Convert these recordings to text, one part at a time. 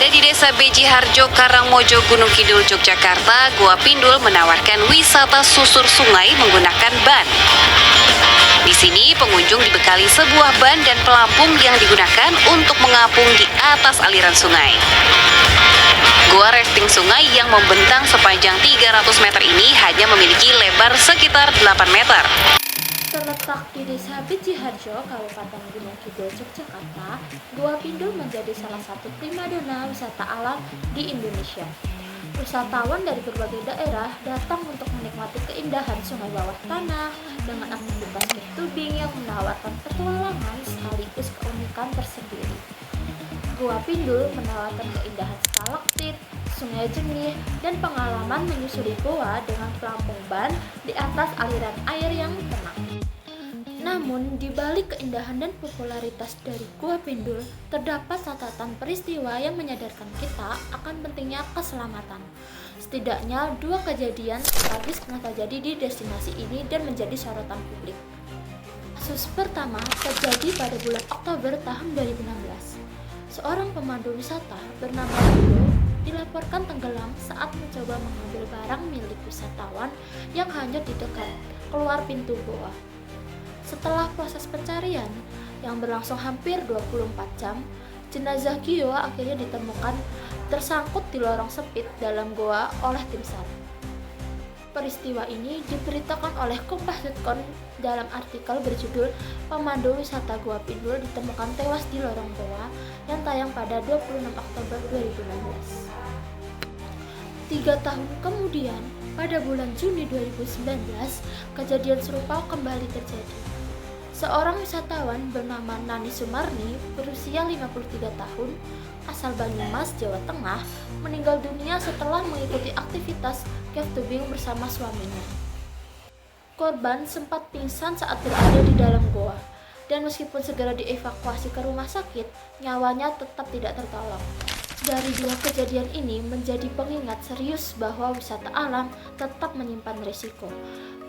Berada di Desa Beji Harjo, Karangmojo, Gunung Kidul, Yogyakarta, Gua Pindul menawarkan wisata susur sungai menggunakan ban. Di sini pengunjung dibekali sebuah ban dan pelampung yang digunakan untuk mengapung di atas aliran sungai. Gua rafting sungai yang membentang sepanjang 300 meter ini hanya memiliki lebar sekitar 8 meter. Terletak di Desa Beji Harjo, Kabupaten Gunung Kidul, Yogyakarta, Gua Pindul menjadi salah satu primadona wisata alam di Indonesia. Wisatawan dari berbagai daerah datang untuk menikmati keindahan sungai bawah tanah dengan aktivitas cave tubing yang menawarkan petualangan sekaligus keunikan tersendiri. Gua Pindul menawarkan keindahan stalaktit, sungai jernih, dan pengalaman menyusuri gua dengan pelampung ban di atas aliran air yang tenang. Namun, di balik keindahan dan popularitas dari Gua Pindul, terdapat catatan peristiwa yang menyadarkan kita akan pentingnya keselamatan. Setidaknya 2 kejadian tragis pernah terjadi di destinasi ini dan menjadi sorotan publik. Kasus pertama terjadi pada bulan Oktober tahun 2016. Seorang pemandu wisata bernama Lulu dilaporkan tenggelam saat mencoba mengambil barang milik wisatawan yang hanyut di dekat keluar pintu goa. Setelah proses pencarian yang berlangsung hampir 24 jam, jenazah Gio akhirnya ditemukan tersangkut di lorong sempit dalam goa oleh tim SAR. Peristiwa ini diberitakan oleh Kompas.com dalam artikel berjudul "Pemandu Wisata Gua Pindul ditemukan tewas di lorong goa" yang tayang pada 26 Oktober 2016. 3 tahun kemudian, pada bulan Juni 2019, kejadian serupa kembali terjadi. Seorang wisatawan bernama Nani Sumarni berusia 53 tahun, asal Banyumas, Jawa Tengah, meninggal dunia setelah mengikuti aktivitas cave tubing bersama suaminya. Korban sempat pingsan saat berada di dalam goa, dan meskipun segera dievakuasi ke rumah sakit, nyawanya tetap tidak tertolong. Dari 2 kejadian ini menjadi pengingat serius bahwa wisata alam tetap menyimpan risiko.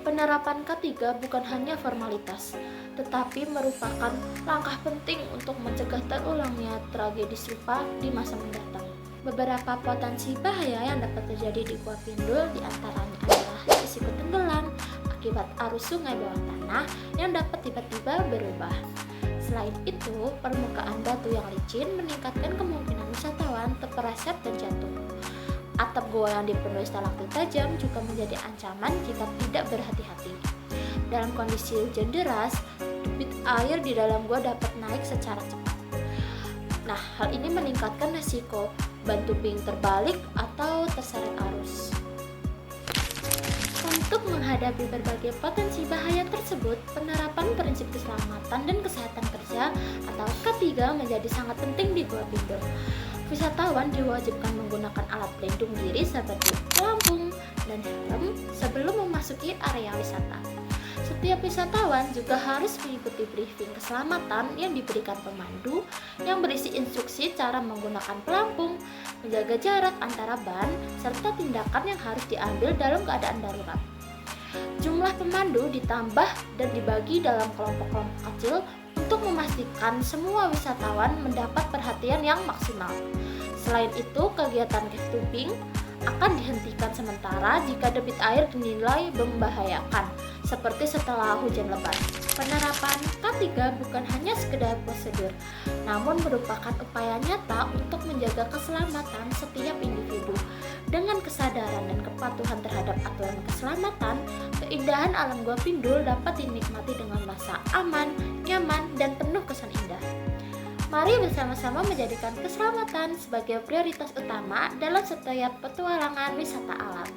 Penerapan K3 bukan hanya formalitas, tetapi merupakan langkah penting untuk mencegah terulangnya tragedi serupa di masa mendatang. Beberapa potensi bahaya yang dapat terjadi di Gua Pindul diantaranya adalah risiko tenggelam akibat arus sungai bawah tanah yang dapat tiba-tiba berubah. Selain itu, permukaan batu yang licin meningkatkan kemungkinan wisatawan terpeleset dan jatuh. Atap goa yang dipenuhi stalaktit tajam juga menjadi ancaman jika tidak berhati-hati. Dalam kondisi hujan deras, debit air di dalam goa dapat naik secara cepat. Nah, hal ini meningkatkan risiko ban tubing terbalik atau terseret arus. Untuk menghadapi berbagai potensi bahaya tersebut, penerapan prinsip keselamatan dan kesehatan kerja atau K3 menjadi sangat penting di Gua Pindul. Wisatawan diwajibkan menggunakan alat pelindung diri seperti pelampung dan helm sebelum memasuki area wisata. Setiap wisatawan juga harus mengikuti briefing keselamatan yang diberikan pemandu yang berisi instruksi cara menggunakan pelampung, menjaga jarak antara ban, serta tindakan yang harus diambil dalam keadaan darurat. Jumlah pemandu ditambah dan dibagi dalam kelompok-kelompok kecil untuk memastikan semua wisatawan mendapat perhatian yang maksimal. Selain itu, kegiatan cave tubing akan dihentikan sementara jika debit air dinilai membahayakan, seperti setelah hujan lebat. Penerapan K3 bukan hanya sekedar prosedur, namun merupakan upaya nyata untuk menjaga keselamatan setiap individu. Dengan kesadaran dan kepatuhan terhadap aturan keselamatan, keindahan alam Gua Pindul dapat dinikmati dengan rasa aman, nyaman, dan penuh kesan indah. Mari bersama-sama menjadikan keselamatan sebagai prioritas utama dalam setiap petualangan wisata alam.